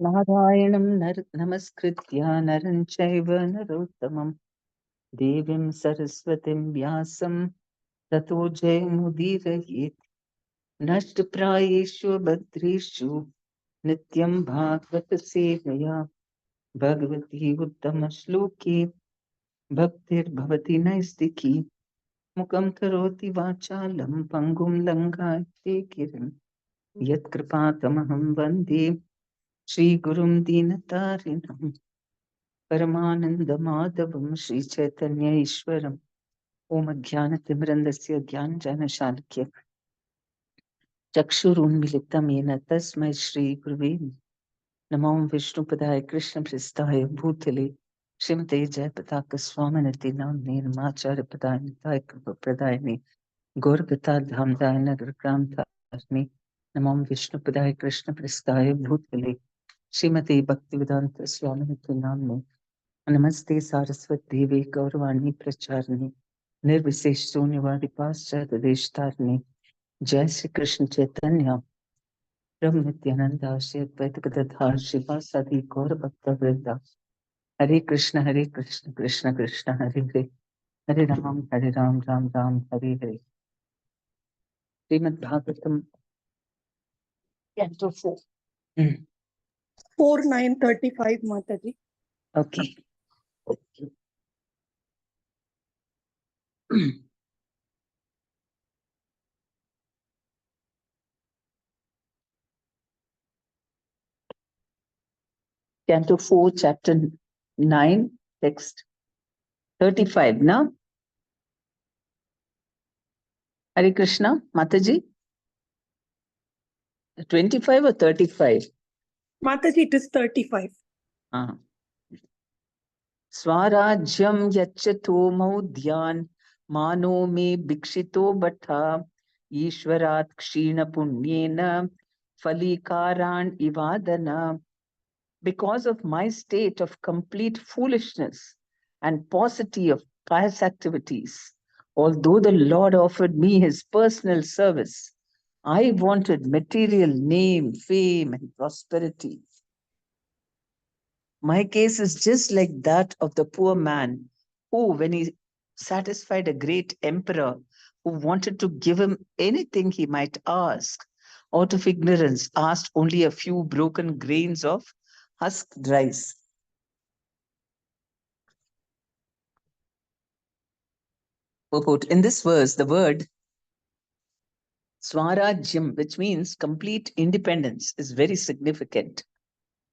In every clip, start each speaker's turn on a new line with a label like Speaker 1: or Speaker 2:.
Speaker 1: नारायणं नमस्कृत्य नरं चैव नरोत्तमं देवीं सरस्वतीं व्यासं ततो जयमुदीरयेत्। नष्टप्रायेषु भद्रेषु नित्यं भागवत सेवया भगवती उत्तमश्लोके भक्तिर्भवति नैस्तिकी। मुखं करोति वाचालं पङ्गुं लङ्घयते गिरिं यत्कृपातमहं वन्दे श्रीगुरुं दीनतारिणम् परमानन्दमाधवं श्रीचैतन्य ईश्वरम्। ॐ अज्ञानतिमिरन्दस्य ज्ञानजनशालाख्य चक्षुरुन्मिलितं येन तस्मै श्रीगुरुवे नमो। विष्णुपदाय कृष्णप्रेष्ठाय भूतले श्रीमते जयपताकस्वामिनिति नाम्ने नमाचार्यपदाय कृपप्रदायिने गौरगताधामदाय नगरग्रामधारिणे नमो विष्णुपदाय कृष्णप्रेष्ठाय भूतले श्रीमते भक्तिवेदांत स्वामिनिति नाम्ने नमस्ते सारस्वती देवी गौरवाणी प्रचारिणे निर्विशेष शून्यवादी पाश्चात्य देशतारिणे। जय श्री कृष्ण चैतन्य प्रभु नित्यानंद श्री अद्वैत गदाधर शिवासादि गौर भक्त वृंदा। Hare Krishna Krishna Krishna Hare Hare, Hare Rama Rama Rama Hare Hare. Srimad Bhagavatam canto 4
Speaker 2: 4:9:35 Mataji.
Speaker 1: Okay. Canto 4, chapter 9, text 35, na? Hare Krishna, Mataji? 25 or 35?
Speaker 2: Mataji, it is 35.
Speaker 1: Swarajyam yacchato maudhyan mano me bhikshito bhatha ishwarat kshina punyena falikaran ivadana. Because of my state of complete foolishness and paucity of pious activities, although the Lord offered me his personal service, I wanted material name, fame, and prosperity. My case is just like that of the poor man who, when he satisfied a great emperor who wanted to give him anything he might ask, out of ignorance, asked only a few broken grains of husked rice. In this verse, the word Swarajyam, which means complete independence, is very significant.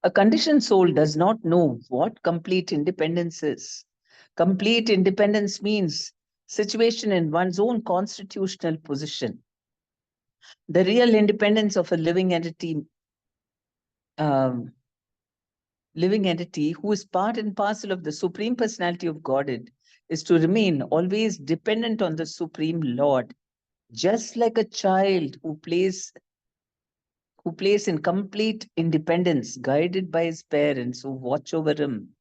Speaker 1: A conditioned soul does not know what complete independence is. Complete independence means situation in one's own constitutional position. The real independence of a living entity who is part and parcel of the Supreme Personality of Godhead is to remain always dependent on the Supreme Lord, just like a child who plays in complete independence, guided by his parents who watch over him.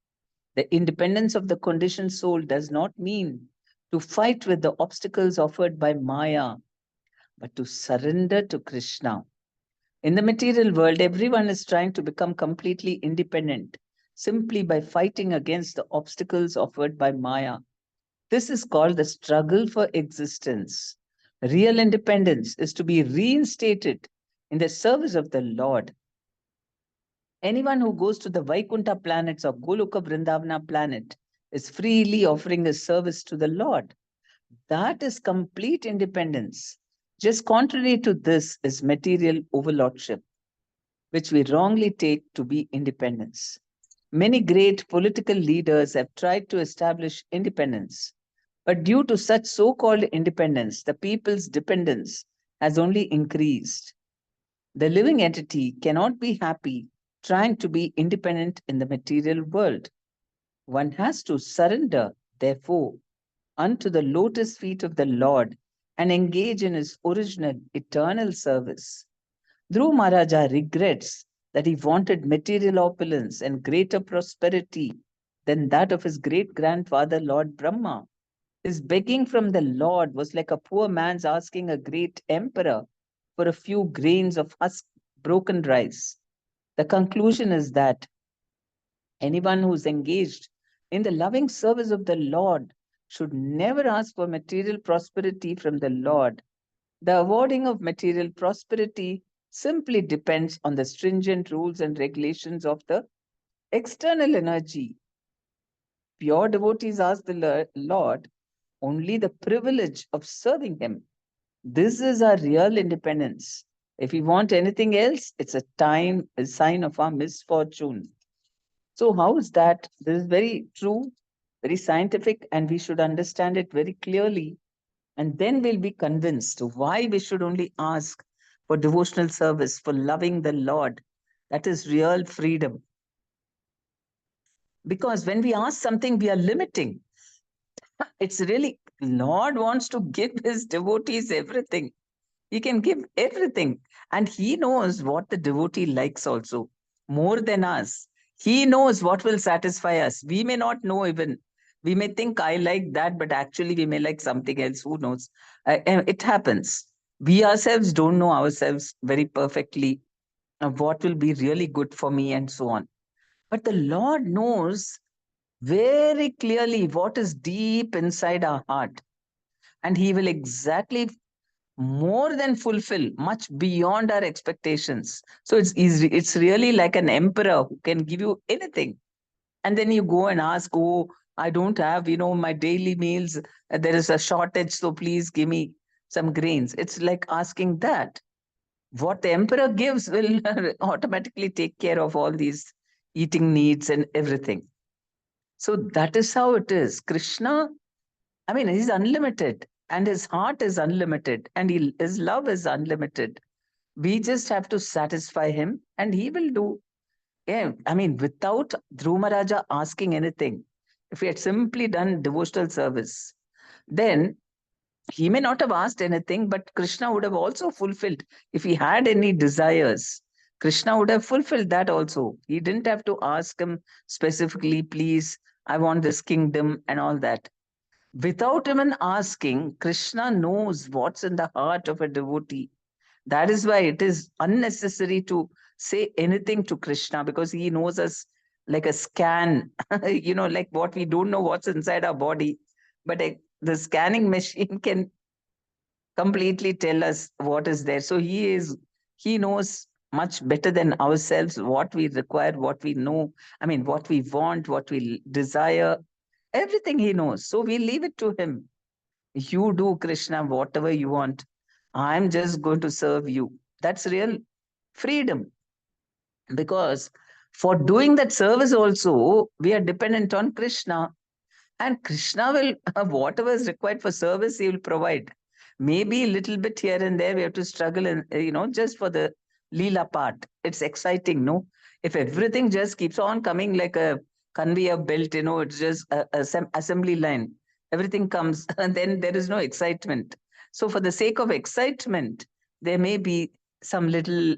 Speaker 1: The independence of the conditioned soul does not mean to fight with the obstacles offered by Maya, but to surrender to Krishna. In the material world, everyone is trying to become completely independent simply by fighting against the obstacles offered by Maya. This is called the struggle for existence. Real independence is to be reinstated in the service of the Lord. Anyone who goes to the Vaikuntha planets or Goloka Vrindavana planet is freely offering a service to the Lord. That is complete independence. Just contrary to this is material overlordship, which we wrongly take to be independence. Many great political leaders have tried to establish independence, but due to such so-called independence, the people's dependence has only increased. The living entity cannot be happy trying to be independent in the material world. One has to surrender, therefore, unto the lotus feet of the Lord and engage in his original eternal service. Dhruv Maharaja regrets that he wanted material opulence and greater prosperity than that of his great-grandfather Lord Brahma. His begging from the Lord was like a poor man's asking a great emperor for a few grains of husk broken rice. The conclusion is that anyone who's engaged in the loving service of the Lord should never ask for material prosperity from the Lord. The awarding of material prosperity simply depends on the stringent rules and regulations of the external energy. Pure devotees ask the Lord only the privilege of serving Him. This is our real independence. If we want anything else, it's a sign of our misfortune. So, how is that? This is very true, very scientific, and we should understand it very clearly. And then we'll be convinced why we should only ask for devotional service, for loving the Lord. That is real freedom. Because when we ask something, we are limiting. It's really, Lord wants to give his devotees everything. He can give everything. And he knows what the devotee likes also, more than us. He knows what will satisfy us. We may not know even. We may think I like that, but actually we may like something else. Who knows? It happens. We ourselves don't know ourselves very perfectly what will be really good for me and so on. But the Lord knows very clearly what is deep inside our heart. And He will exactly more than fulfill, much beyond our expectations. So it's easy. It's really like an emperor who can give you anything. And then you go and ask, oh, I don't have, my daily meals. There is a shortage. So please give me some grains. It's like asking that. What the emperor gives will automatically take care of all these eating needs and everything. So that is how it is. Krishna, I mean, he's unlimited and his heart is unlimited and his love is unlimited. We just have to satisfy him and he will do. Yeah, I mean, without Dhruva Maharaja asking anything, if he had simply done devotional service, then he may not have asked anything, but Krishna would have also fulfilled. If he had any desires, Krishna would have fulfilled that also. He didn't have to ask him specifically, please, I want this kingdom and all that. Without even asking, Krishna knows what's in the heart of a devotee. That is why it is unnecessary to say anything to Krishna because he knows us like a scan, like what we don't know what's inside our body. But the scanning machine can completely tell us what is there. So he knows much better than ourselves what we require, what we know, I mean, what we want, what we desire. Everything he knows. So we leave it to him. You do, Krishna, whatever you want. I'm just going to serve you. That's real freedom. Because for doing that service also, we are dependent on Krishna. And Krishna will, whatever is required for service, he will provide. Maybe a little bit here and there, we have to struggle, and just for the Leela part. It's exciting, no? If everything just keeps on coming like a conveyor belt, it's just a assembly line. Everything comes, and then there is no excitement. So, for the sake of excitement, there may be some little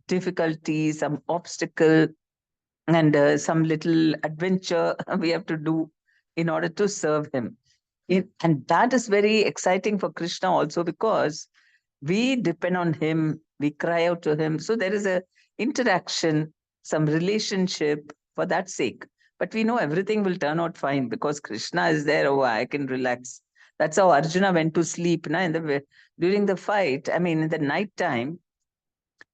Speaker 1: difficulty, some obstacle, and some little adventure we have to do in order to serve him. And that is very exciting for Krishna also because we depend on him, we cry out to him. So there is a interaction, some relationship for that sake. But we know everything will turn out fine because Krishna is there. Oh, I can relax. That's how Arjuna went to sleep. During the fight, I mean, in the night time,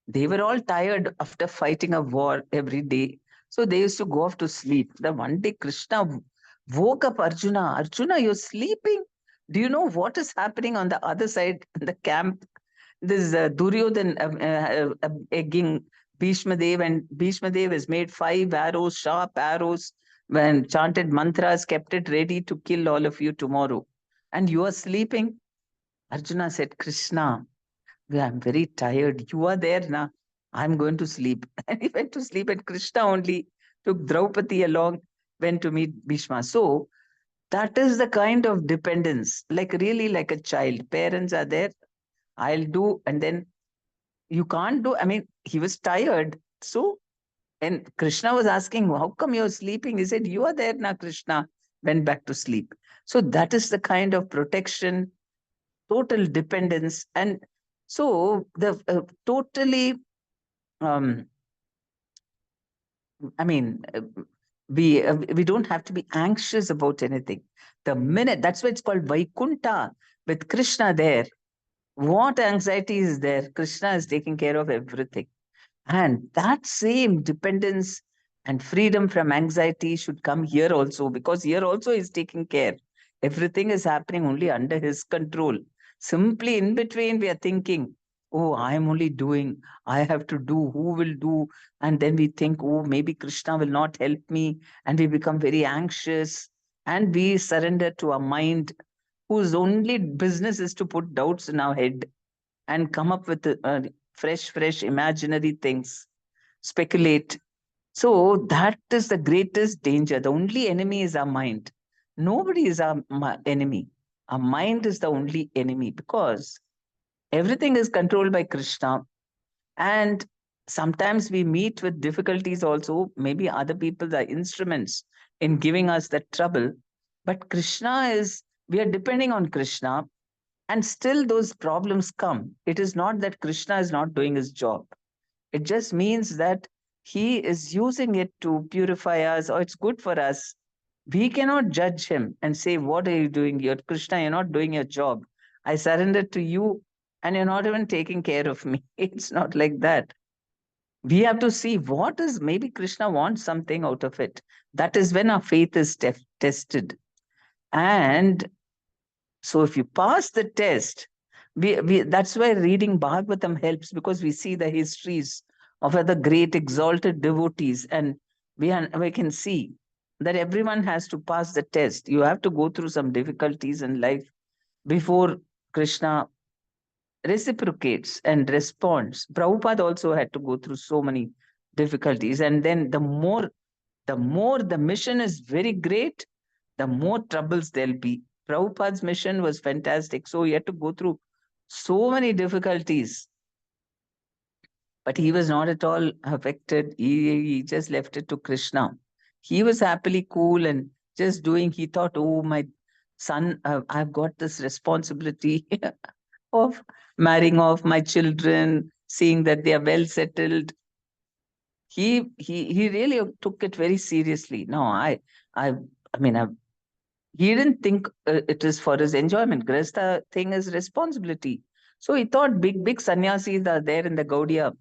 Speaker 1: they were all tired after fighting a war every day. So they used to go off to sleep. Then one day Krishna woke up Arjuna. Arjuna, you're sleeping. Do you know what is happening on the other side in the camp? This Duryodhan egging Bhishma Dev, and Bhishma Dev has made 5 arrows, sharp arrows, when chanted mantras, kept it ready to kill all of you tomorrow. And you are sleeping? Arjuna said, Krishna, I'm very tired. You are there now. I'm going to sleep. And he went to sleep, and Krishna only took Draupadi along, went to meet Bhishma. So that is the kind of dependence, like really like a child. Parents are there, I'll do, and then you can't do. I mean, he was tired. So, and Krishna was asking, how come you're sleeping? He said, you are there now, Krishna. Went back to sleep. So that is the kind of protection, total dependence. And so the totally I mean, we don't have to be anxious about anything. The minute, that's why it's called Vaikunta, with Krishna there. What anxiety is there? Krishna is taking care of everything. And that same dependence and freedom from anxiety should come here also, because here also is taking care. Everything is happening only under his control. Simply in between, we are thinking, oh, I am only doing, I have to do, who will do? And then we think, oh, maybe Krishna will not help me. And we become very anxious and we surrender to our mind, whose only business is to put doubts in our head and come up with fresh imaginary things, speculate. So that is the greatest danger. The only enemy is our mind. Nobody is our enemy. Our mind is the only enemy, because everything is controlled by Krishna. And sometimes we meet with difficulties also. Maybe other people are instruments in giving us that trouble. But Krishna is, we are depending on Krishna, and still those problems come. It is not that Krishna is not doing his job. It just means that he is using it to purify us, or it's good for us. We cannot judge him and say, what are you doing? You're Krishna, you're not doing your job. I surrendered to you and you're not even taking care of me. It's not like that. We have to see what is, maybe Krishna wants something out of it. That is when our faith is tested. And so if you pass the test, that's why reading Bhagavatam helps, because we see the histories of other great exalted devotees, and we can see that everyone has to pass the test. You have to go through some difficulties in life before Krishna reciprocates and responds. Prabhupada also had to go through so many difficulties, and then the more the mission is very great, the more troubles there'll be. Prabhupada's mission was fantastic. So he had to go through so many difficulties, but he was not at all affected. He just left it to Krishna. He was happily cool and just doing, he thought, oh, my son, I've got this responsibility of marrying off my children, seeing that they are well settled. He really took it very seriously. No, I I mean, he didn't think it is for his enjoyment. Grasta thing is responsibility. So he thought big sannyasis are there in the Gaudiya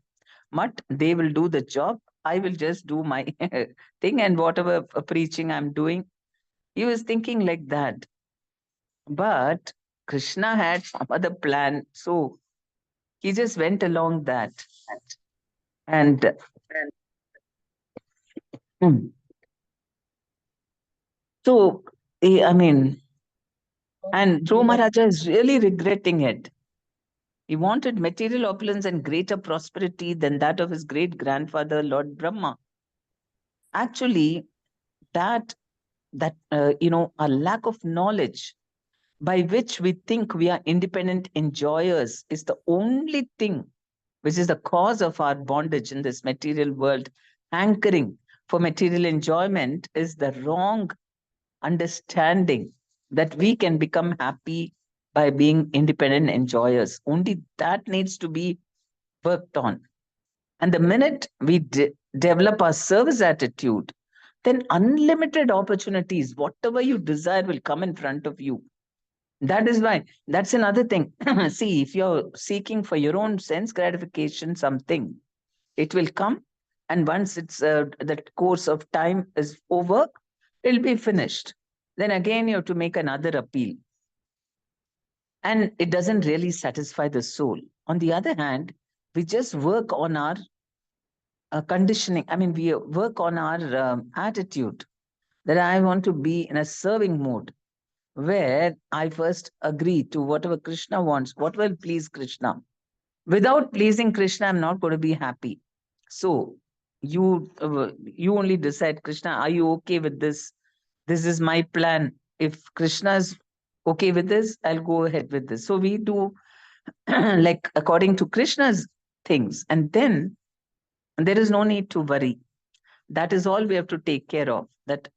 Speaker 1: Mutt. They will do the job. I will just do my thing, and whatever preaching I'm doing. He was thinking like that. But Krishna had some other plan. So he just went along that. And mm, so, I mean, and Dhruva Maharaja is really regretting it. He wanted material opulence and greater prosperity than that of his great grandfather, Lord Brahma. Actually, that a lack of knowledge by which we think we are independent enjoyers is the only thing which is the cause of our bondage in this material world. Hankering for material enjoyment is the wrong understanding that we can become happy by being independent enjoyers. Only that needs to be worked on. And the minute we develop our service attitude, then unlimited opportunities, whatever you desire, will come in front of you. That is why, that's another thing. See, if you're seeking for your own sense gratification, something, it will come. And once it's that course of time is over, it'll be finished. Then again, you have to make another appeal. And it doesn't really satisfy the soul. On the other hand, we just work on our conditioning. I mean, we work on our attitude that I want to be in a serving mode, where I first agree to whatever Krishna wants, what will please Krishna. Without pleasing Krishna, I'm not going to be happy. So you only decide, Krishna, are you okay with this? This is my plan. If Krishna is okay with this, I'll go ahead with this. So we do like according to Krishna's things, and then there is no need to worry. That is all we have to take care of. That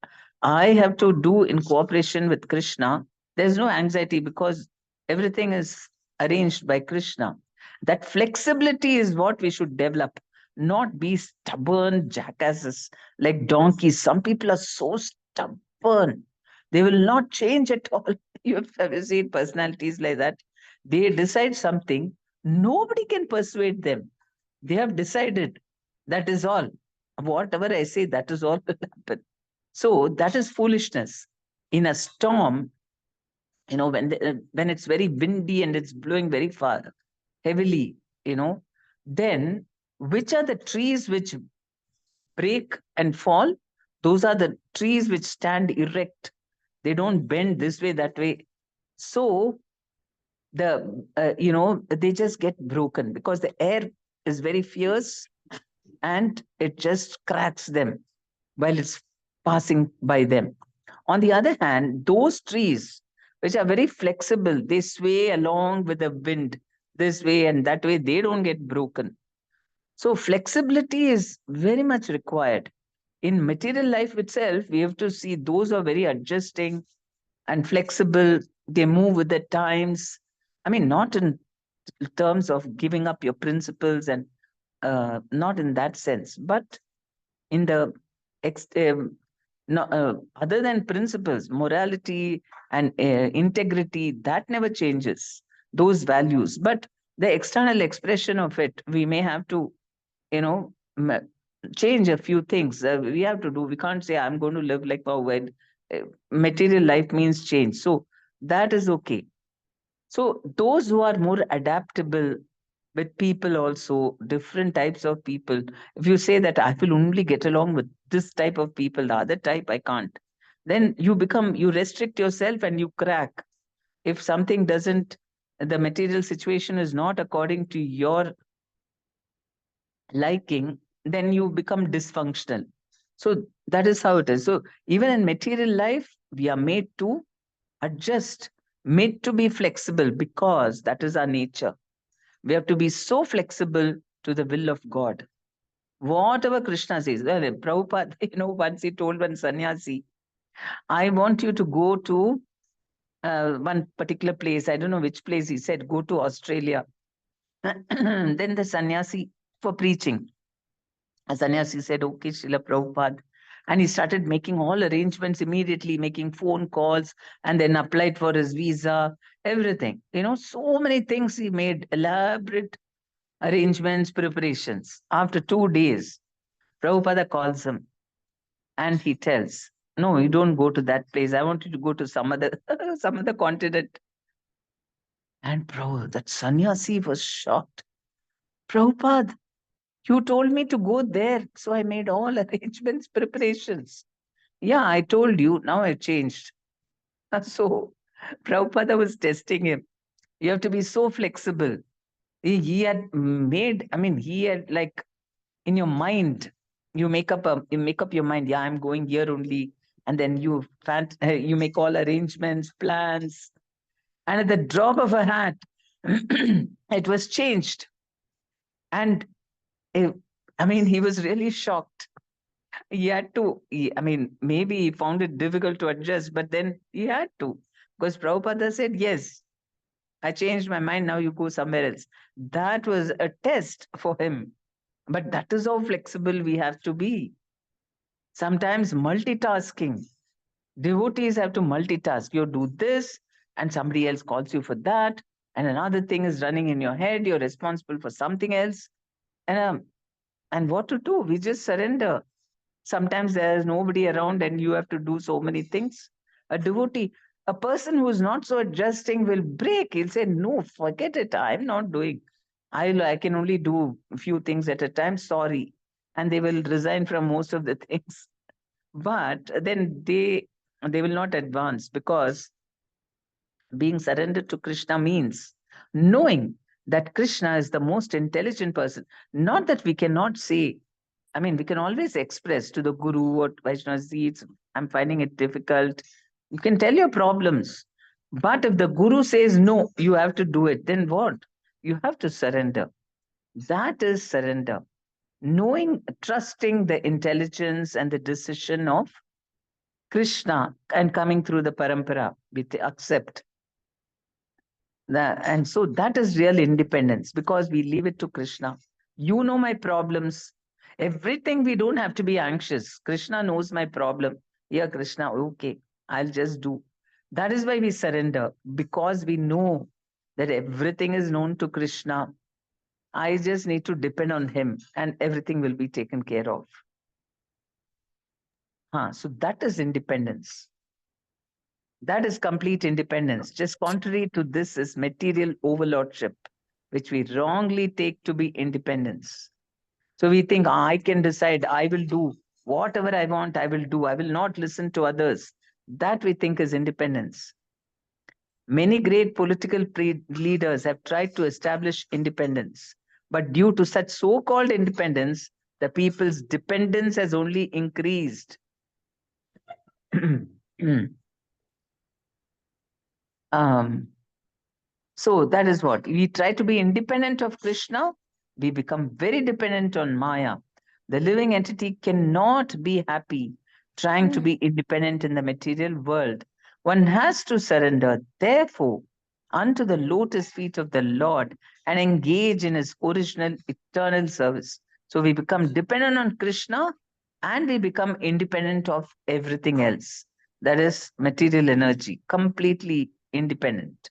Speaker 1: I have to do in cooperation with Krishna. There's no anxiety, because everything is arranged by Krishna. That flexibility is what we should develop. not be stubborn jackasses like donkeys. Some people are so stubborn. They will not change at all. You have ever seen personalities like that? They decide something, nobody can persuade them. They have decided. That is all. Whatever I say, that is all will happen. So that is foolishness. In a storm, when it's very windy and it's blowing very far, heavily, then which are the trees which break and fall? Those are the trees which stand erect. They don't bend this way, that way. So they just get broken because the air is very fierce and it just cracks them while it's passing by them. On the other hand, those trees which are very flexible, they sway along with the wind this way and that way, they don't get broken. So flexibility is very much required. In material life itself, we have to see those are very adjusting and flexible. They move with the times. I mean, not in terms of giving up your principles and not in that sense, but in the ex- um, no, other than principles, morality and integrity, that never changes, those values. But the external expression of it, we may have to, you know, change a few things. We have to do, we can't say, I'm going to live like a wed. Material life means change. So that is okay. So those who are more adaptable with people also, different types of people. If you say that I will only get along with this type of people, the other type I can't, then you restrict yourself and you crack. If something doesn't, the material situation is not according to your liking, then you become dysfunctional. So that is how it is. So even in material life, we are made to adjust, made to be flexible because that is our nature. We have to be so flexible to the will of God. Whatever Krishna says. Well, Prabhupada, once he told one sannyasi, I want you to go to one particular place. I don't know which place. He said, go to Australia. Then the sannyasi, for preaching, a sannyasi said, okay, Srila Prabhupada. And he started making all arrangements immediately, making phone calls, and then applied for his visa, everything. So many things he made, elaborate arrangements, preparations. After 2 days, Prabhupada calls him and he tells, no, you don't go to that place. I want you to go to some other some other continent. And Prabhu, that sannyasi was shocked. Prabhupada, you told me to go there. So I made all arrangements, preparations. Yeah, I told you. Now I've changed. So Prabhupada was testing him. You have to be so flexible. He had made, he had like in your mind, you make up your mind. Yeah, I'm going here only, and then you make all arrangements, plans, and at the drop of a hat, it was changed. And eh, he was really shocked. He had to. Maybe he found it difficult to adjust, but then he had to because Prabhupada said, "Yes, I changed my mind. Now you go somewhere else." That was a test for him. But that is how flexible we have to be. Sometimes multitasking. Devotees have to multitask. You do this, and somebody else calls you for that, and another thing is running in your head. You're responsible for something else, and what to do? We just surrender. Sometimes there's nobody around, and you have to do so many things. A devotee, a person who's not so adjusting, will break. He'll say, "No, forget it. I'm not doing. I can only do a few things at a time. Sorry," and they will resign from most of the things. But then they will not advance because being surrendered to Krishna means knowing that Krishna is the most intelligent person. Not that we cannot say, we can always express to the Guru or Vaishnavaji, I'm finding it difficult. You can tell your problems. But if the Guru says, no, you have to do it, then what? You have to surrender. That is surrender. Knowing, trusting the intelligence and the decision of Krishna and coming through the parampara, we accept. And so that is real independence because we leave it to Krishna. You know my problems. Everything, we don't have to be anxious. Krishna knows my problem. Yeah, Krishna, okay, I'll just do. That is why we surrender, because we know that everything is known to Krishna. I just need to depend on him and everything will be taken care of. So that is independence. That is complete independence. Just contrary to this is material overlordship, which we wrongly take to be independence. So we think, I can decide, I will do whatever I want, I will do, I will not listen to others. That we think is independence. Many great political leaders have tried to establish independence, but due to such so called independence, the people's dependence has only increased. um, So that is what we try to be independent of Krishna. We become very dependent on Maya. The living entity cannot be happy trying to be independent in the material world. One has to surrender, therefore, unto the lotus feet of the Lord and engage in his original eternal service. So we become dependent on Krishna and we become independent of everything else. That is material energy, completely independent.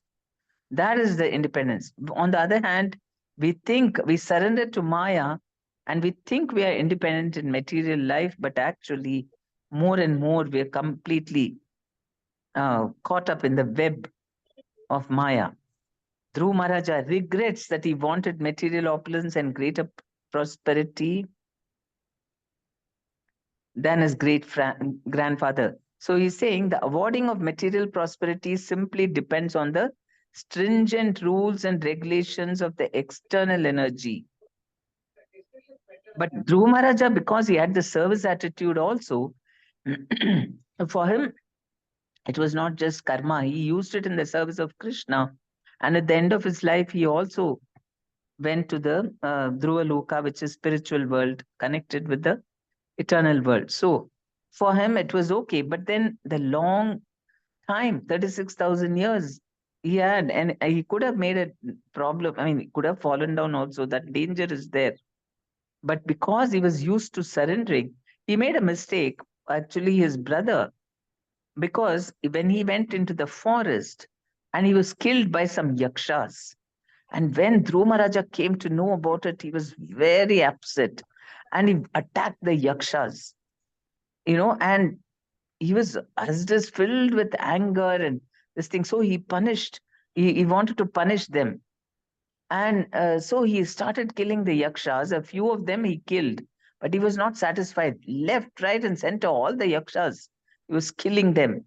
Speaker 1: That is the independence. On the other hand, we think we surrender to Maya and we think we are independent in material life, but actually, more and more, we are completely caught up in the web of Maya. Dhruv Maharaja regrets that he wanted material opulence and greater prosperity than his grandfather. So he's saying the awarding of material prosperity simply depends on the stringent rules and regulations of the external energy. But Dhruv Maharaja, because he had the service attitude also, for him, it was not just karma. He used it in the service of Krishna. And at the end of his life, he also went to the Dhruva Loka, which is spiritual world, connected with the eternal world. So for him, it was okay. But then the long time, 36,000 years he had, and he could have made a problem. I mean, he could have fallen down also. That danger is there. But because he was used to surrendering, he made a mistake. Actually, his brother, because when he went into the forest and he was killed by some yakshas. And when Dhruva Maharaja came to know about it, he was very upset and he attacked the yakshas, and he was just filled with anger and this thing. So he punished, he wanted to punish them. And so he started killing the yakshas. A few of them he killed, but he was not satisfied. Left, right, and center, all the yakshas, he was killing them.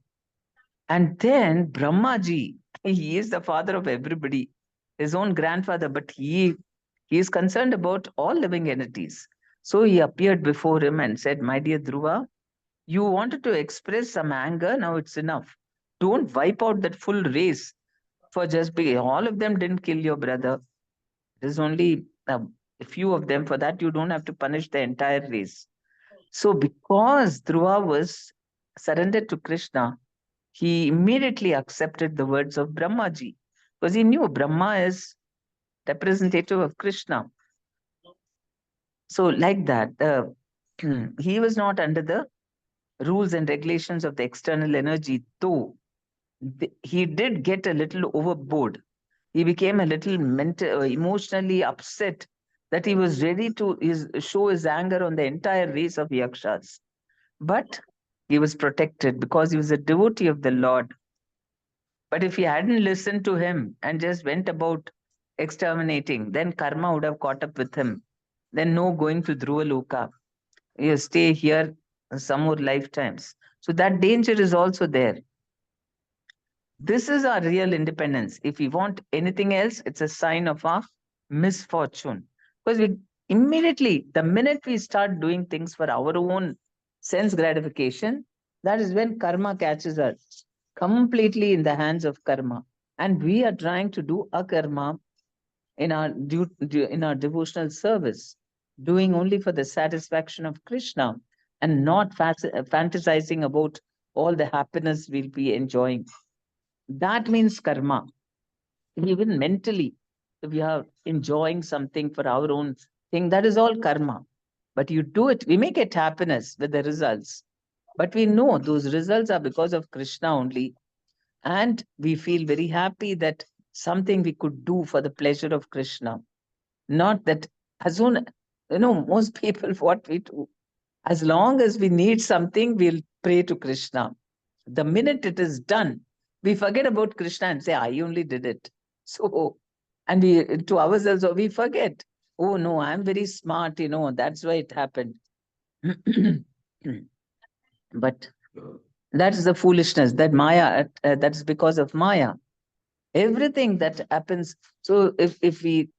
Speaker 1: And then Brahmaji, he is the father of everybody, his own grandfather, but he is concerned about all living entities. So he appeared before him and said, "My dear Dhruva, you wanted to express some anger, now it's enough. Don't wipe out that full race for just being, all of them didn't kill your brother. There's only a few of them. For that, you don't have to punish the entire race." So because Dhruva was surrendered to Krishna, he immediately accepted the words of Brahmaji because he knew Brahma is representative of Krishna. So like that, he was not under the rules and regulations of the external energy, though he did get a little overboard. He became a little emotionally upset that he was ready to show his anger on the entire race of yakshas. But he was protected because he was a devotee of the Lord. But if he hadn't listened to him and just went about exterminating, then karma would have caught up with him. Then no going to Dhruva Loka. You stay here some more lifetimes. So that danger is also there. This is our real independence. If we want anything else, it's a sign of our misfortune. Because we immediately, the minute we start doing things for our own sense gratification, that is when karma catches us completely in the hands of karma. And we are trying to do a karma in our in our devotional service, doing only for the satisfaction of Krishna and not fantasizing about all the happiness we'll be enjoying. That means karma. Even mentally, if we are enjoying something for our own thing. That is all karma. But you do it, we may get happiness with the results. But we know those results are because of Krishna only. And we feel very happy that something we could do for the pleasure of Krishna. Not that as soon, most people, what we do, as long as we need something, we'll pray to Krishna. The minute it is done, we forget about Krishna and say, I only did it. So, and we, to ourselves, we forget. Oh no, I'm very smart, that's why it happened. But that's the foolishness, that Maya, that's because of Maya. Everything that happens. So if we,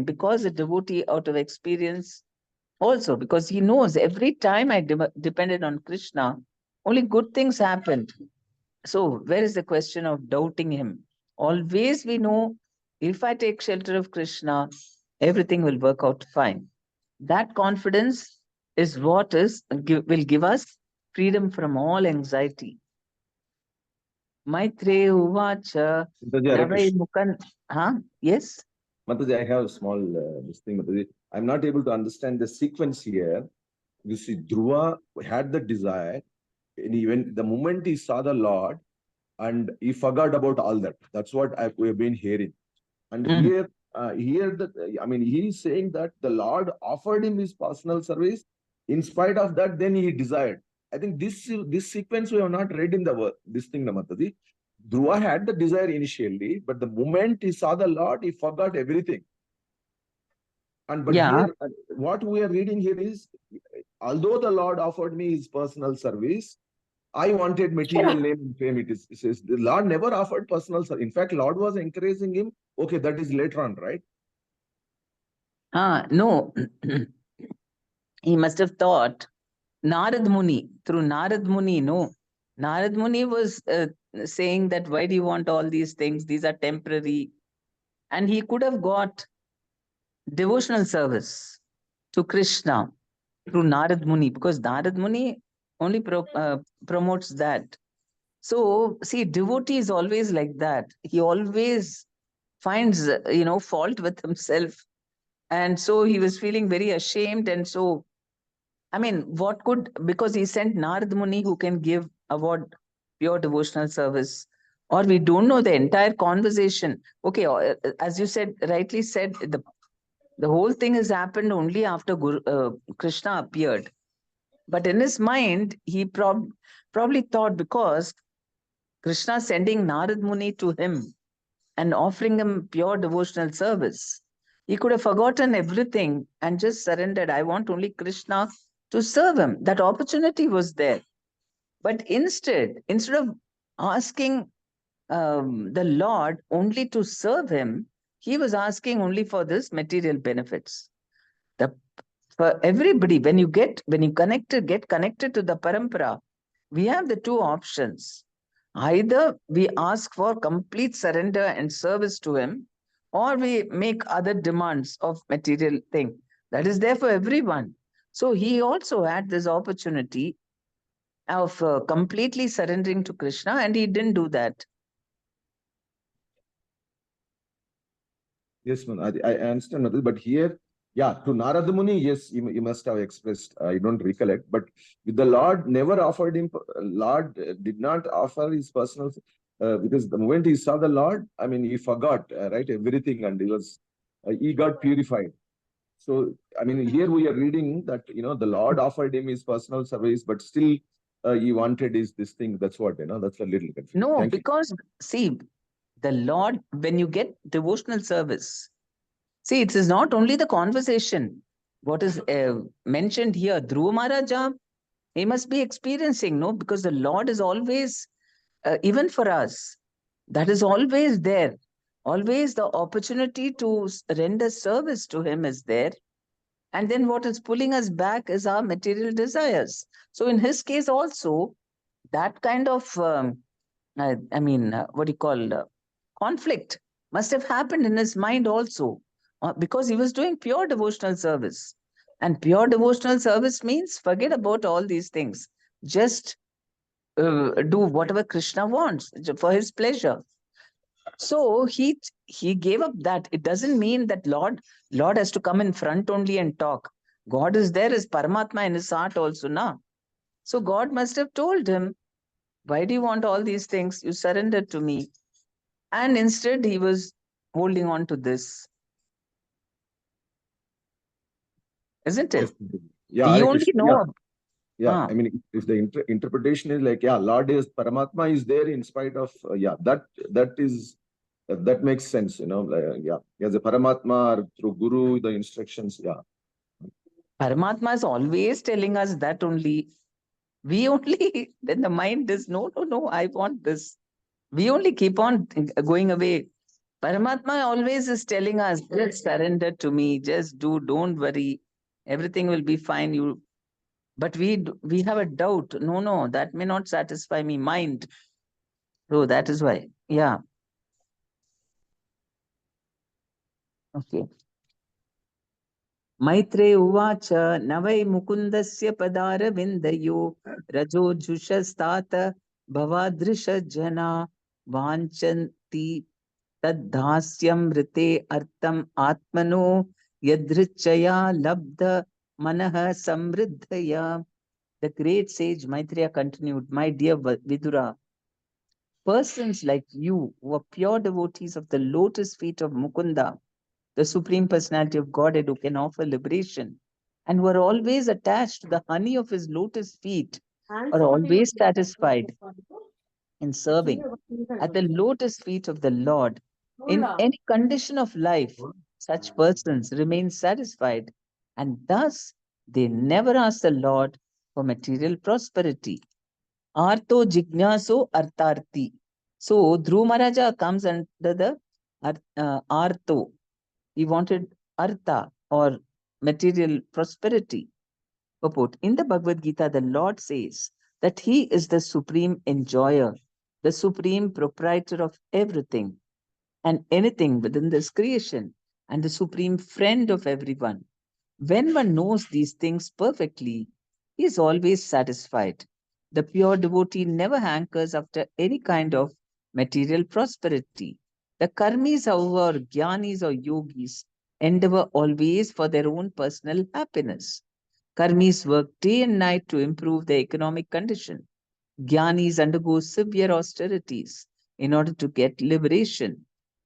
Speaker 1: because a devotee out of experience, also because he knows every time I depended on Krishna, only good things happened. So where is the question of doubting him? Always we know, if I take shelter of Krishna, everything will work out fine. That confidence is what will give us freedom from all anxiety. Maitre Uvacha
Speaker 3: Mataji, Hare
Speaker 1: Navai
Speaker 3: Krishna.
Speaker 1: Mukan. Yes?
Speaker 3: Mataji, I have a small this thing, Mataji. I'm not able to understand the sequence here. You see, Dhruva had the desire, and even the moment he saw the Lord, and he forgot about all that. That's what we have been hearing. And here, he is saying that the Lord offered him his personal service. In spite of that, then he desired. I think this sequence we have not read in this thing, Mataji. Dhruva had the desire initially, but the moment he saw the Lord, he forgot everything. But
Speaker 1: Yeah.
Speaker 3: here, what we are reading here is, although the Lord offered me his personal service, I wanted material name and fame. It says the Lord never offered personal service. In fact, Lord was encouraging him. Okay, that is later on, right?
Speaker 1: No. He must have thought Narad Muni, through Narad Muni, no. Narad Muni was saying that, why do you want all these things? These are temporary. And he could have got devotional service to Krishna through Narad Muni, because Narad Muni only promotes that. So, see, devotee is always like that. He always finds, fault with himself. And so he was feeling very ashamed. And so, because he sent Narad Muni, who can give award pure devotional service, or we don't know the entire conversation. Okay, as you said, rightly said, the whole thing has happened only after Krishna appeared. But in his mind, he probably thought, because Krishna sending Narad Muni to him and offering him pure devotional service, he could have forgotten everything and just surrendered. I want only Krishna to serve him. That opportunity was there. But instead of asking the Lord only to serve him, he was asking only for this material benefits. For everybody, when you get connected to the parampara, we have the two options. Either we ask for complete surrender and service to him, or we make other demands of material thing. That is there for everyone. So he also had this opportunity of completely surrendering to Krishna, and he didn't do that.
Speaker 3: Yes, man, I understand, but here, yeah, to Narada Muni, yes, you must have expressed, I don't recollect, but the Lord never offered him, Lord did not offer his personal, because the moment he saw the Lord, he forgot, right, everything, and he got purified. So, here we are reading that, the Lord offered him his personal service, but still he wanted this thing. That's what, that's a little confusing.
Speaker 1: No, because see, the Lord, when you get devotional service, see, it is not only the conversation. What is mentioned here, Dhruva Maharaja, he must be experiencing, no? Because the Lord is always, even for us, that is always there. Always the opportunity to render service to him is there. And then what is pulling us back is our material desires. So in his case also, that kind of, what do you call, conflict must have happened in his mind also, because he was doing pure devotional service. And pure devotional service means forget about all these things. Just do whatever Krishna wants for his pleasure. So he gave up that. It doesn't mean that Lord has to come in front only and talk. God is there as Paramatma in his heart also, na. So God must have told him, why do you want all these things? You surrender to me. And instead he was holding on to this, isn't it?
Speaker 3: Yes. Yeah,
Speaker 1: We
Speaker 3: Hare
Speaker 1: only
Speaker 3: Krishna. Yeah,
Speaker 1: know.
Speaker 3: yeah. I mean, if the interpretation is like, yeah, Lord is Paramatma is there in spite of, yeah, that makes sense, yeah. As a Paramatma or through Guru, the instructions, yeah.
Speaker 1: Paramatma is always telling us that only. We only, then the mind is, no, I want this. We only keep on going away. Paramatma always is telling us, just surrender to me, just do, don't worry, everything will be fine. But we have a doubt. No, that may not satisfy me, mind. So that is why, yeah. Okay. Maitre uvacha navai mukundasya padara vindayo rajo jushastat bhavadrisha jana vanchanti tadhasyam rite artam atmano yadrichaya labdha manah samriddhaya. The great sage Maitreya continued, my dear Vidura, persons like you who are pure devotees of the lotus feet of Mukunda, the Supreme Personality of Godhead who can offer liberation, and who are always attached to the honey of his lotus feet, are always satisfied in serving at the lotus feet of the Lord. In any condition of life, such persons remain satisfied, and thus they never ask the Lord for material prosperity. Artho jignaso artarti. So Dhruva Maharaja comes under the artho. He wanted artha or material prosperity. Purport. In the Bhagavad Gita, the Lord says that He is the supreme enjoyer, the supreme proprietor of everything and anything within this creation, and the supreme friend of everyone. When one knows these things perfectly, he is always satisfied. The pure devotee never hankers after any kind of material prosperity. The karmis, however, or jnanis or yogis, endeavor always for their own personal happiness. Karmis work day and night to improve their economic condition. Jnanis undergo severe austerities in order to get liberation.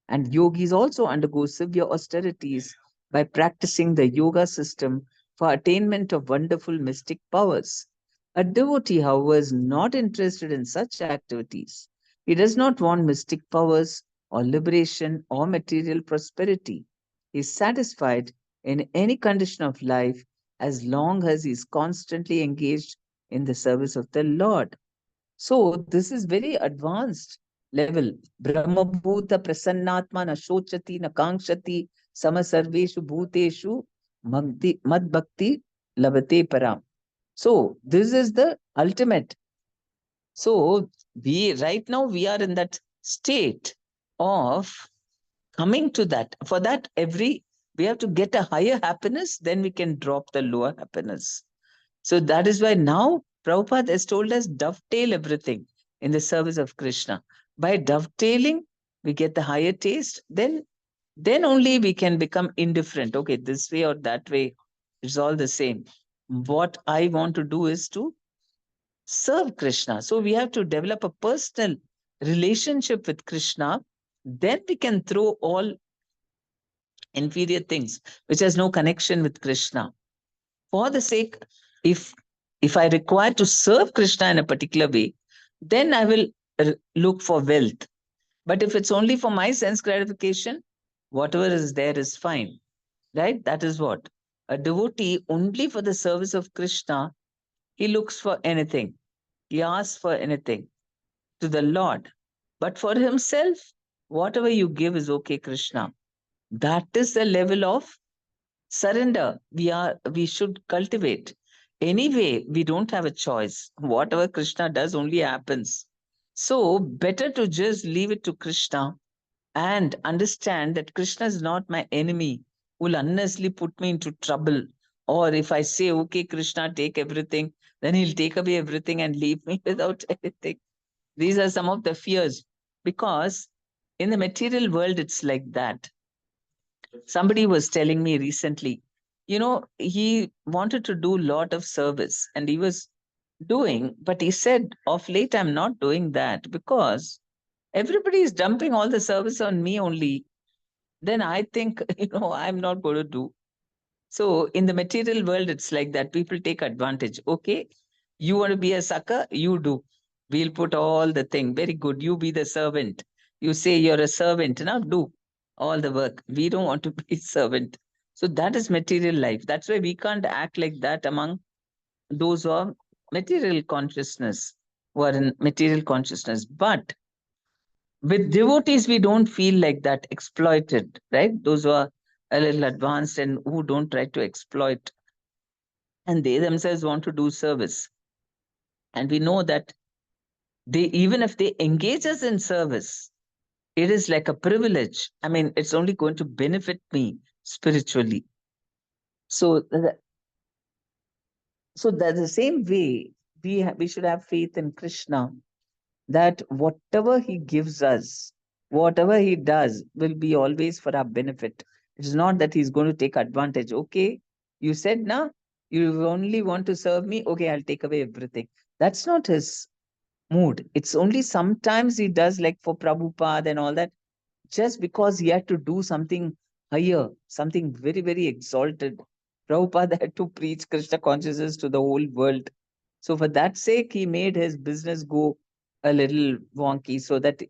Speaker 1: And yogis also undergo severe austerities by practicing the yoga system for attainment of wonderful mystic powers. A devotee, however, is not interested in such activities. He does not want mystic powers or liberation or material prosperity. He is satisfied in any condition of life as long as he is constantly engaged in the service of the Lord. So this is very advanced level. Brahmabhuta prasannatma na shochati na kankshati samasarveshu bhuteshu mad bhakti labate param. So this is the ultimate. So right now we are in that state of coming to that. For that, we have to get a higher happiness, then we can drop the lower happiness. So that is why now Prabhupada has told us dovetail everything in the service of Krishna. By dovetailing, we get the higher taste, then only we can become indifferent. Okay, this way or that way, it's all the same. What I want to do is to serve Krishna. So we have to develop a personal relationship with Krishna. Then we can throw all inferior things which has no connection with Krishna. For the sake, if I require to serve Krishna in a particular way, then I will look for wealth. But if it's only for my sense gratification, whatever is there is fine. Right? That is what. A devotee, only for the service of Krishna, he looks for anything. He asks for anything to the Lord. But for himself, whatever you give is okay, Krishna. That is the level of surrender we should cultivate. Anyway, we don't have a choice. Whatever Krishna does only happens. So better to just leave it to Krishna and understand that Krishna is not my enemy who will unnecessarily put me into trouble. Or if I say, okay, Krishna, take everything, then he'll take away everything and leave me without anything. These are some of the fears, because In the material world, it's like that. Somebody was telling me recently, he wanted to do a lot of service and he was doing, but he said, of late, I'm not doing that because everybody is dumping all the service on me only. Then I think, I'm not going to do. So in the material world, it's like that. People take advantage. Okay, you want to be a sucker? You do. We'll put all the thing. Very good. You be the servant. You say you're a servant. Now do all the work. We don't want to be servant. So that is material life. That's why we can't act like that among those who are material consciousness, who are in material consciousness. But with devotees, we don't feel like that exploited, right? Those who are a little advanced and who don't try to exploit, and they themselves want to do service. And we know that even if they engage us in service, it is like a privilege. I mean, it's only going to benefit me spiritually. So, that the same way we should have faith in Krishna, that whatever he gives us, whatever he does, will be always for our benefit. It's not that he's going to take advantage. Okay, you said, now you only want to serve me. Okay, I'll take away everything. That's not his mood. It's only sometimes he does, like for Prabhupada and all that, just because he had to do something higher, something very, very exalted. Prabhupada had to preach Krishna consciousness to the whole world. So for that sake, he made his business go a little wonky so that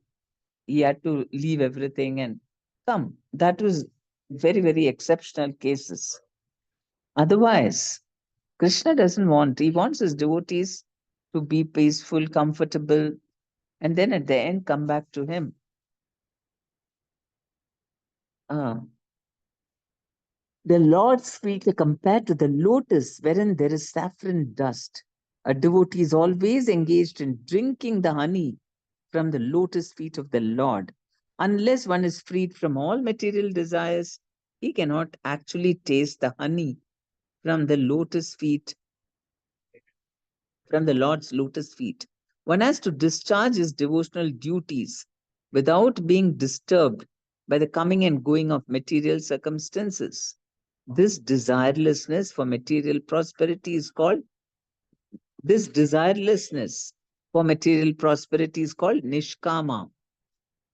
Speaker 1: he had to leave everything and come. That was very, very exceptional cases. Otherwise, Krishna doesn't want, he wants his devotees to be peaceful, comfortable, and then at the end come back to him. The Lord's feet are compared to the lotus wherein there is saffron dust. A devotee is always engaged in drinking the honey from the lotus feet of the Lord. Unless one is freed from all material desires, he cannot actually taste the honey from the lotus feet, from the Lord's lotus feet. One has to discharge his devotional duties without being disturbed by the coming and going of material circumstances. This desirelessness for material prosperity is called, this desirelessness for material prosperity is called nishkama.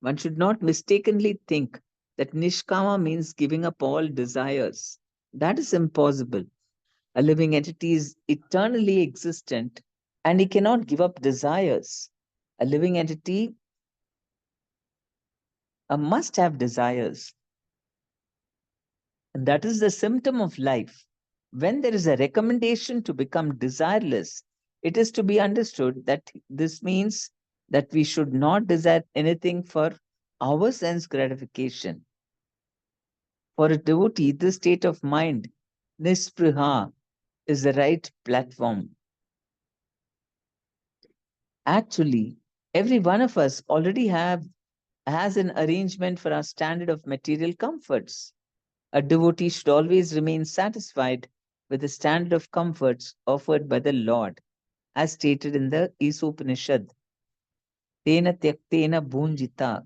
Speaker 1: One should not mistakenly think that nishkama means giving up all desires. That is impossible. A living entity is eternally existent and he cannot give up desires. A living entity must have desires. And that is the symptom of life. When there is a recommendation to become desireless, it is to be understood that this means that we should not desire anything for our sense gratification. For a devotee, this state of mind, nispriha, is the right platform. Actually, every one of us already has an arrangement for our standard of material comforts. A devotee should always remain satisfied with the standard of comforts offered by the Lord, as stated in the Isopanishad. Tena tyaktena bhunjita.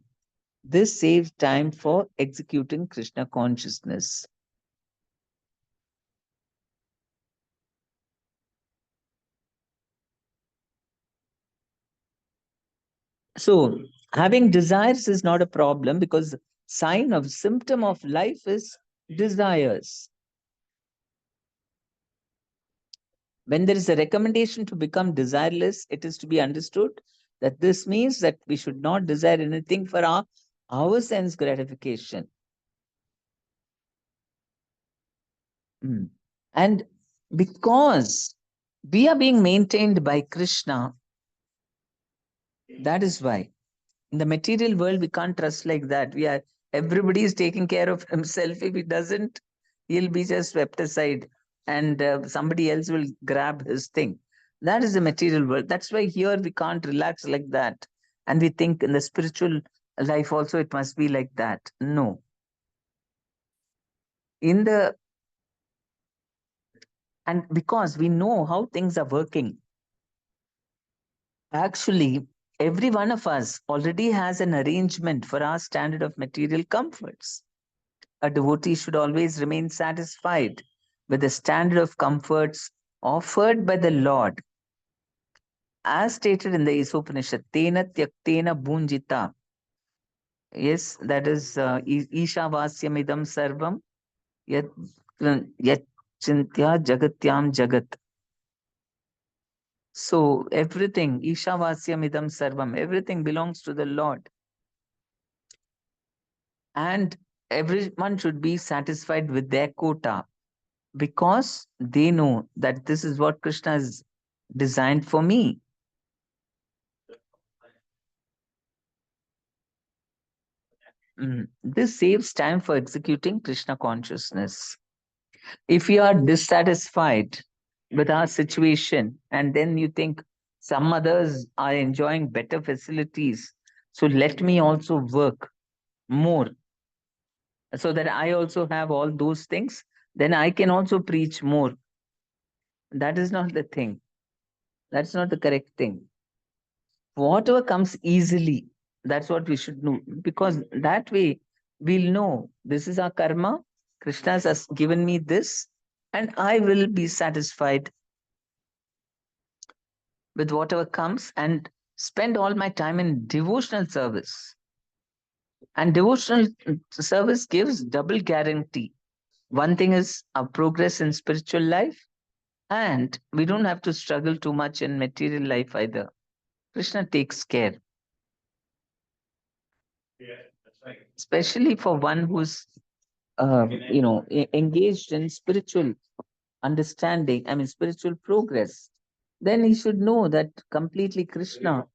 Speaker 1: This saves time for executing Krishna consciousness. So, having desires is not a problem because symptom of life is desires. When there is a recommendation to become desireless, it is to be understood that this means that we should not desire anything for our sense gratification. And because we are being maintained by Krishna, that is why in the material world we can't trust like that. Everybody is taking care of himself. If he doesn't, he'll be just swept aside and somebody else will grab his thing. That is the material world. That's why here we can't relax like that. And we think in the spiritual life also it must be like that. No. And because we know how things are working, actually, every one of us already has an arrangement for our standard of material comforts. A devotee should always remain satisfied with the standard of comforts offered by the Lord, as stated in the Isopanishad, Tena Tyaktena Bhunjita. Yes, that is Ishavasyam idam sarvam yat chintya jagatyam jagat. So everything, Ishavasyam idam sarvam, everything belongs to the Lord. And everyone should be satisfied with their quota because they know that this is what Krishna has designed for me. This saves time for executing Krishna consciousness. If you are dissatisfied with our situation and then you think some others are enjoying better facilities, so let me also work more so that I also have all those things, then I can also preach more. That is not the thing. That's not the correct thing. Whatever comes easily, that's what we should know, because that way we'll know this is our karma. Krishna has given me this, and I will be satisfied with whatever comes and spend all my time in devotional service. And devotional service gives double guarantee. One thing is our progress in spiritual life, and we don't have to struggle too much in material life either. Krishna takes care. Especially for one who's engaged in spiritual understanding, I mean spiritual progress, then he should know that completely Krishna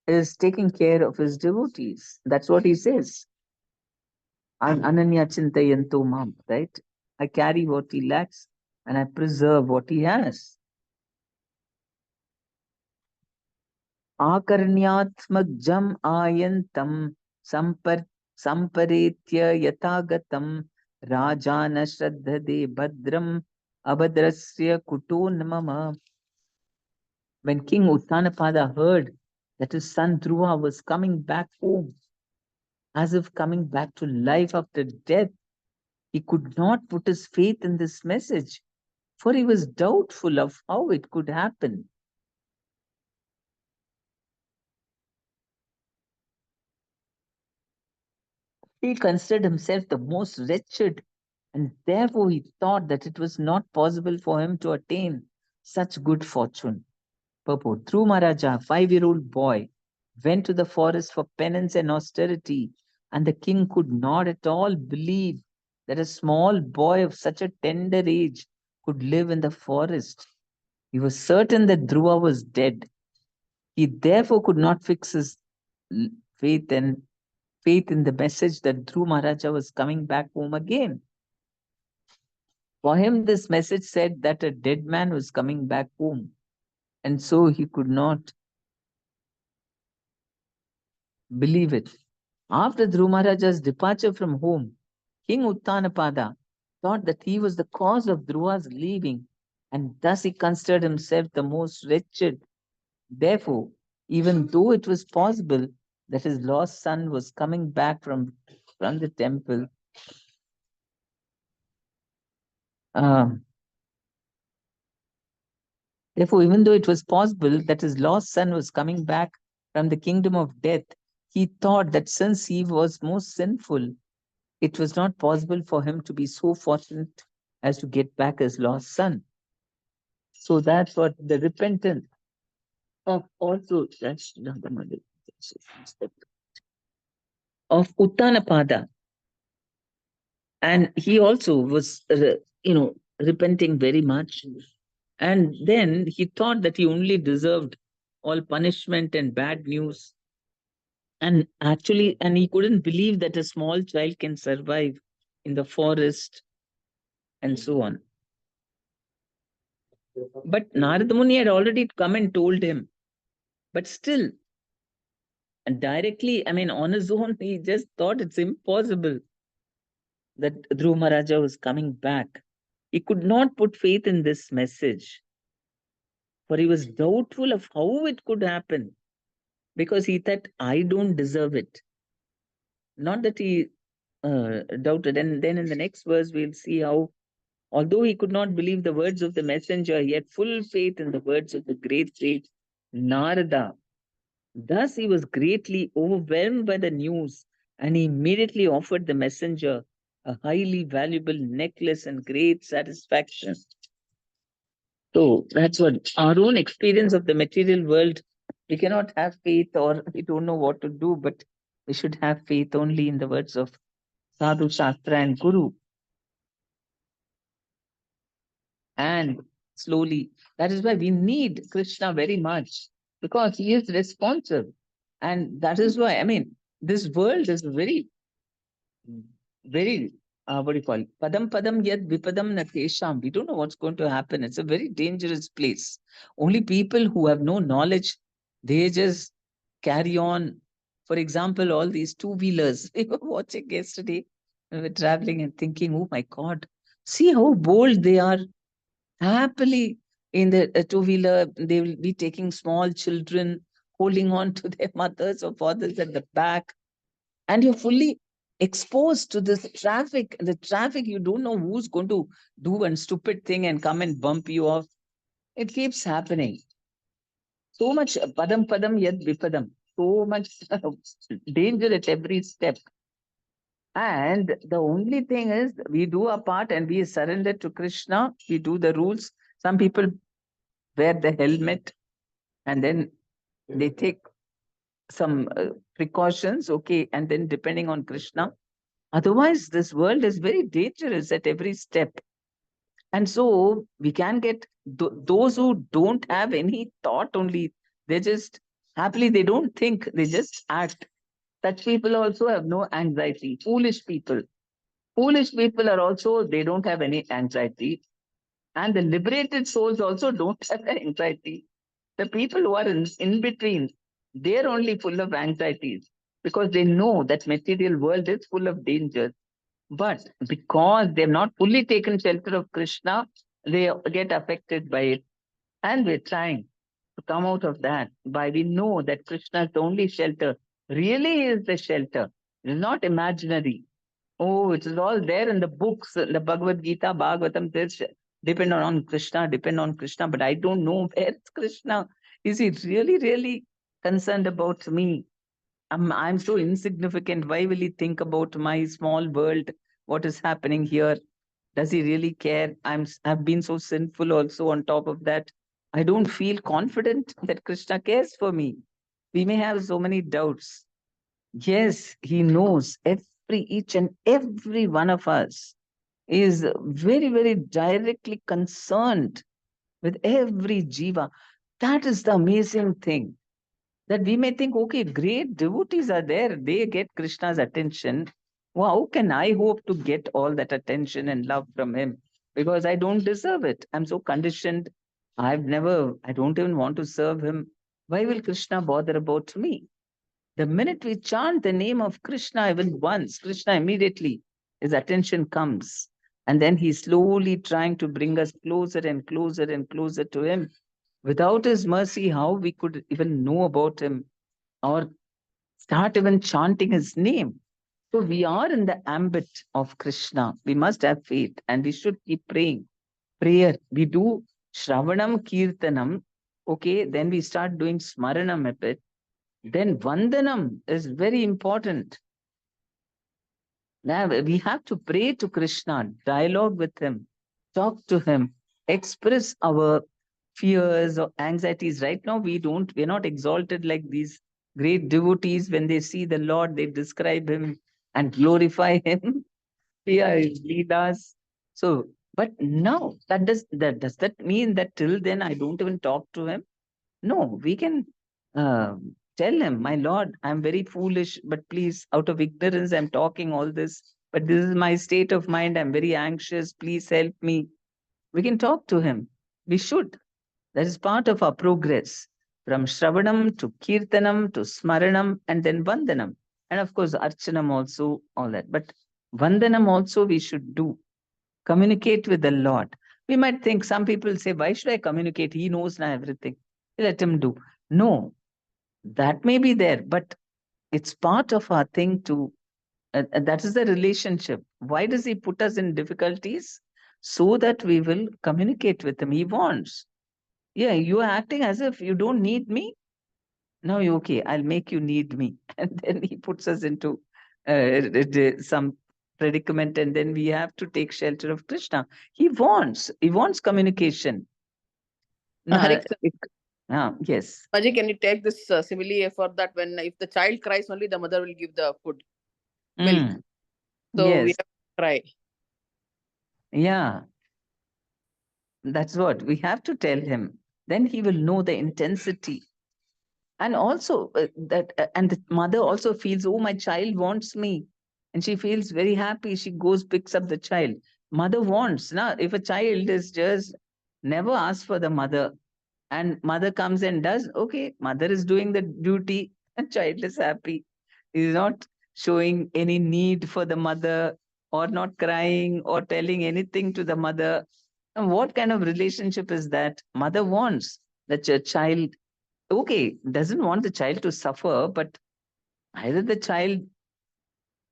Speaker 1: is taking care of his devotees. That's what he says. I'm Ananya Chintayanto Mam, right? I carry what he lacks and I preserve what he has. Akarnyatmajam ayantam samparetya yatagatam rajana shraddhade bhadram abhadrasya kutonamama. When King Uttanapada heard that his son Dhruva was coming back home, as if coming back to life after death, he could not put his faith in this message, for he was doubtful of how it could happen. He considered himself the most wretched, and therefore he thought that it was not possible for him to attain such good fortune. Purport. Dhruva Maharaja, a 5-year-old boy, went to the forest for penance and austerity, and the king could not at all believe that a small boy of such a tender age could live in the forest. He was certain that Dhruva was dead. He therefore could not fix his faith and faith in the message that Dhruva Maharaja was coming back home again. For him, this message said that a dead man was coming back home, and so he could not believe it. After Dhruva Maharaja's departure from home, King Uttanapada thought that he was the cause of Dhruva's leaving, and thus he considered himself the most wretched. Therefore, even though it was possible that his lost son was coming back from the temple, therefore, even though it was possible that his lost son was coming back from the kingdom of death, he thought that since he was most sinful, it was not possible for him to be so fortunate as to get back his lost son. So that's what the repentance of also of Uttanapada. And he also was, repenting very much. And then he thought that he only deserved all punishment and bad news. And actually, and he couldn't believe that a small child can survive in the forest and so on. But Narada Muni had already come and told him. But still, and directly, I mean, on his own, he just thought it's impossible that Dhruva Maharaja was coming back. He could not put faith in this message, for he was doubtful of how it could happen. because he thought, I don't deserve it. Not that he doubted. And then in the next verse, we'll see how, although he could not believe the words of the messenger, he had full faith in the words of the great sage Narada. Thus, he was greatly overwhelmed by the news, and he immediately offered the messenger a highly valuable necklace and great satisfaction. So that's what our own experience of the material world. We cannot have faith, or we don't know what to do, but we should have faith only in the words of Sadhu, Shastra, and Guru. And slowly, that is why we need Krishna very much, because he is responsive. And that is why, I mean, this world is very, very, what do you call it? Padam padam yad vipadam natesham. We don't know what's going to happen. It's a very dangerous place. Only people who have no knowledge, they just carry on. For example, all these two-wheelers. We were watching yesterday. We were traveling and thinking, oh my God, see how bold they are. Happily in the two-wheeler, they will be taking small children, holding on to their mothers or fathers at the back, and you're fully exposed to this traffic. The traffic, you don't know who's going to do one stupid thing and come and bump you off. It keeps happening. So much padam padam yad vipadam. So much danger at every step. And the only thing is, we do our part and we surrender to Krishna. We do the rules. Some people wear the helmet and then they take some precautions, okay, and then depending on Krishna. Otherwise, this world is very dangerous at every step. And so we can get those who don't have any thought only, they just happily, they don't think, they just act. Such people also have no anxiety. Foolish people. Foolish people are also, they don't have any anxiety. And the liberated souls also don't have anxiety. The people who are in between, they're only full of anxieties because they know that material world is full of dangers. But because they've not fully taken shelter of Krishna, they get affected by it. And we're trying to come out of that by we know that Krishna is the only shelter, really is the shelter. It is not imaginary. Oh, it is all there in the books, the Bhagavad Gita, Bhagavatam, this depend on Krishna, depend on Krishna, but I don't know where is Krishna. Is he really, really concerned about me? I'm so insignificant. Why will he think about my small world? What is happening here? Does he really care? I've been so sinful also on top of that. I don't feel confident that Krishna cares for me. We may have so many doubts. Yes, he knows each and every one of us is very, very directly concerned with every jiva. That is the amazing thing. That we may think, okay, great devotees are there, they get Krishna's attention. Well, how can I hope to get all that attention and love from him? Because I don't deserve it. I'm so conditioned. I don't even want to serve him. Why will Krishna bother about me? The minute we chant the name of Krishna even once, Krishna immediately, his attention comes. And then he's slowly trying to bring us closer and closer and closer to him. Without his mercy, how we could even know about him or start even chanting his name? So we are in the ambit of Krishna. We must have faith and we should keep praying. Prayer, we do Shravanam Kirtanam. Okay, then we start doing Smaranam a bit. Then Vandanam is very important. Now we have to pray to Krishna, dialogue with him, talk to him, express our fears or anxieties. Right now, we're not exalted like these great devotees. When they see the Lord, they describe him and glorify him. Fear his leelas. So, but now does that mean that till then I don't even talk to him? No, we can tell him, my Lord, I'm very foolish, but please, out of ignorance, I'm talking all this. But this is my state of mind. I'm very anxious. Please help me. We can talk to him. We should. That is part of our progress from Shravanam to Kirtanam to Smaranam and then Vandanam. And of course, Archanam also, all that. But Vandanam also we should do. Communicate with the Lord. We might think, some people say, why should I communicate? He knows now everything. Let him do. No. That may be there, but it's part of our thing to, that is the relationship. Why does he put us in difficulties? So that we will communicate with him. He wants. Yeah, you are acting as if you don't need me. Now, okay, I'll make you need me. And then he puts us into some predicament, and then we have to take shelter of Krishna. He wants communication.
Speaker 4: Hare
Speaker 1: Now,
Speaker 4: Krishna.
Speaker 1: yes.
Speaker 4: Maji, can you take this simile for that? When if the child cries, only the mother will give the food, milk.
Speaker 1: Mm,
Speaker 4: So we
Speaker 1: yes.
Speaker 4: have to cry.
Speaker 1: Yeah. That's what we have to tell him. Then he will know the intensity. And also and the mother also feels, oh, my child wants me. And she feels very happy. She goes, picks up the child. Mother wants. Now, if a child is just never asks for the mother, and mother comes and does, okay, mother is doing the duty, and child is happy. He is not showing any need for the mother, or not crying or telling anything to the mother. And what kind of relationship is that? Mother wants that your child, okay, doesn't want the child to suffer, but either the child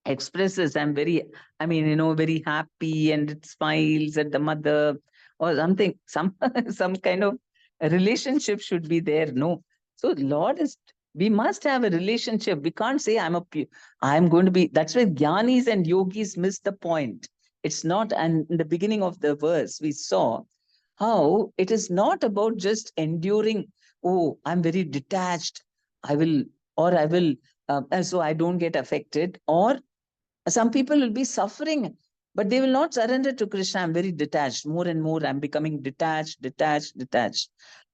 Speaker 1: expresses, I'm very, I mean, very happy, and it smiles at the mother or something, some kind of a relationship should be there. No. So Lord is, we must have a relationship. We can't say I'm going to be, that's why Gyanis and yogis miss the point. It's not, and in the beginning of the verse, we saw how it is not about just enduring, oh, I'm very detached, I will, or I will, so I don't get affected, or some people will be suffering, but they will not surrender to Krishna. I'm very detached. More and more, I'm becoming detached.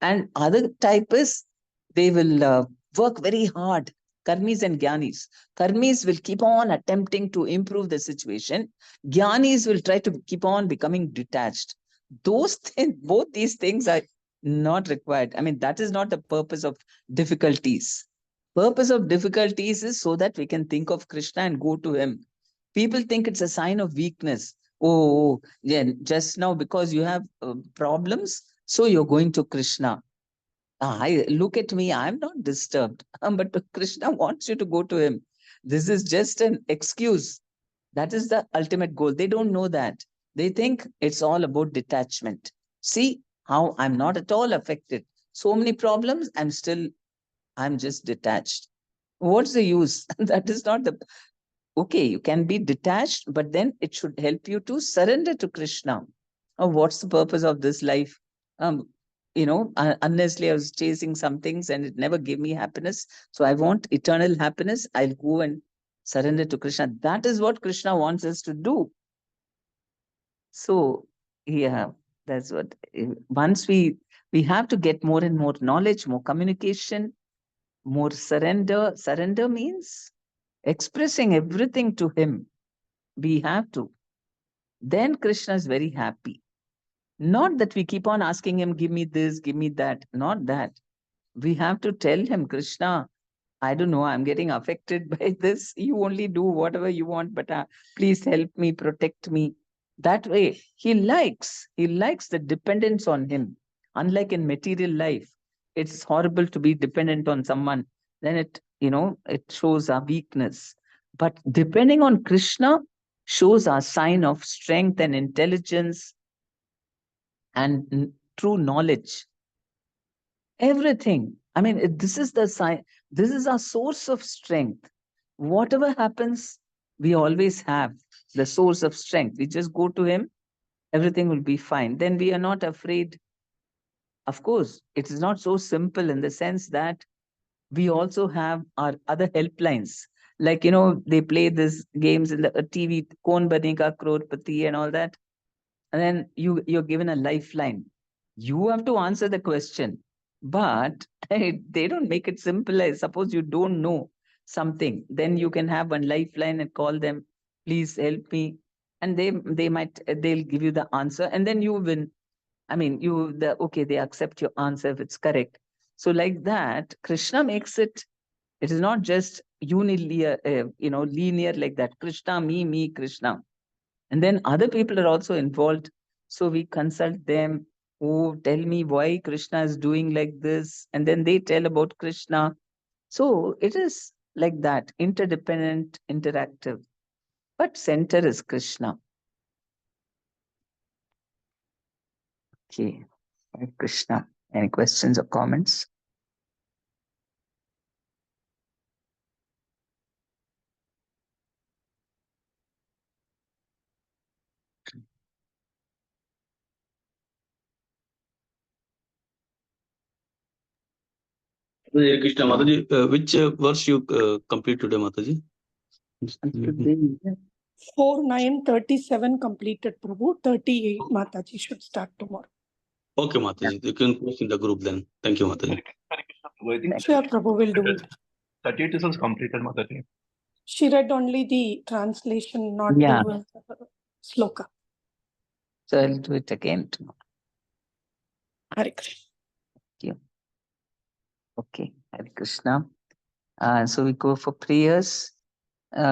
Speaker 1: And other type is, they will work very hard. Karmis and Gyanis. Karmis will keep on attempting to improve the situation. Gyanis will try to keep on becoming detached. Those things, both these things are not required. I mean, that is not the purpose of difficulties. Purpose of difficulties is so that we can think of Krishna and go to him. People think it's a sign of weakness. Oh, yeah, just now because you have problems, so you're going to Krishna. I look at me, I'm not disturbed. But Krishna wants you to go to him. This is just an excuse. That is the ultimate goal. They don't know that. They think it's all about detachment. See how I'm not at all affected. So many problems, I'm just detached. What's the use? That is not the, okay, you can be detached, but then it should help you to surrender to Krishna. Oh, what's the purpose of this life? Um, unlessly I was chasing some things and it never gave me happiness. So I want eternal happiness. I'll go and surrender to Krishna. That is what Krishna wants us to do. So, yeah, that's what. Once we have to get more and more knowledge, more communication, more surrender. Surrender means expressing everything to him. We have to. Then Krishna is very happy. Not that we keep on asking him, give me this, give me that. Not that. We have to tell him, Krishna, I don't know, I'm getting affected by this. You only do whatever you want, but please help me, protect me. That way, he likes the dependence on him. Unlike in material life, it's horrible to be dependent on someone. Then it shows our weakness. But depending on Krishna shows our sign of strength and intelligence and true knowledge. Everything. I mean, this is the sign. This is our source of strength. Whatever happens, we always have the source of strength. We just go to him, everything will be fine. Then we are not afraid. Of course, it is not so simple in the sense that we also have our other helplines. Like, they play these games in the TV, Kaun Banega Crorepati and all that. And then you're given a lifeline. You have to answer the question, but they don't make it simple. I suppose you don't know something, then you can have one lifeline and call them, please help me, and they'll give you the answer, and then you win. I mean, okay, they accept your answer if it's correct. So like that, Krishna makes it. It is not just unilinear, linear like that. Krishna, me, Krishna. And then other people are also involved. So we consult them. Oh, tell me why Krishna is doing like this. And then they tell about Krishna. So it is like that, interdependent, interactive. But center is Krishna. Okay, Hare Krishna. Any questions or comments?
Speaker 5: Hare Krishna, Mataji, which verse you complete today, Mataji?
Speaker 1: Today,
Speaker 2: 4, 9, 37 completed, Prabhu. 38, Mataji should start tomorrow.
Speaker 5: Okay, Mataji, you can post in the group then. Thank you, Mataji.
Speaker 6: I think
Speaker 2: Sure, Prabhu will do it.
Speaker 6: 38 is also completed, Mataji.
Speaker 2: She read only the translation, not
Speaker 1: Yeah.
Speaker 2: the sloka.
Speaker 1: So I'll do it again tomorrow.
Speaker 2: Hare Krishna.
Speaker 1: Okay, Hare Krishna. So we go for prayers.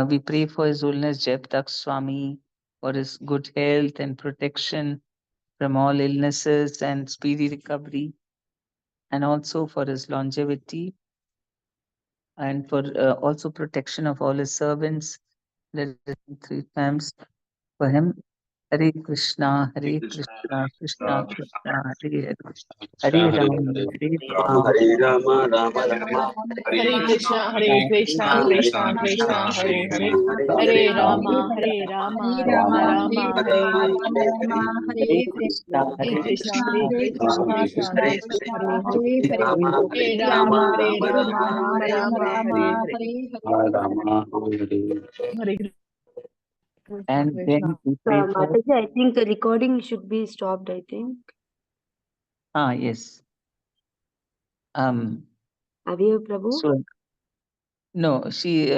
Speaker 1: We pray for His Holiness Jayaptak Swami for his good health and protection from all illnesses and speedy recovery, and also for his longevity, and for also protection of all his servants. Let us do 3 times for him. Hare Krishna, Hare Krishna, Krishna Krishna, Hare Hare, Hare Rama, Hare Rama,
Speaker 5: Hare Rama, Rama Rama.
Speaker 4: Hare Krishna, Hare Krishna, Krishna Krishna, Hare Hare, Hare Rama, Rama Rama, Hare Hare.
Speaker 1: Hare Krishna,
Speaker 4: Hare
Speaker 1: Hare
Speaker 4: Krishna,
Speaker 1: Krishna,
Speaker 4: Hare Krishna, Krishna Krishna, Hare Hare. Hare Rama, Rama, Hare Hare.
Speaker 5: Hare Rama, Hare Hare.
Speaker 4: Hare Krishna,
Speaker 1: and
Speaker 4: Krishna.
Speaker 1: then we pray for.
Speaker 7: Mataji, I think the recording should be stopped, I think.
Speaker 1: Yes.
Speaker 7: Have you, Prabhu?
Speaker 1: So no, she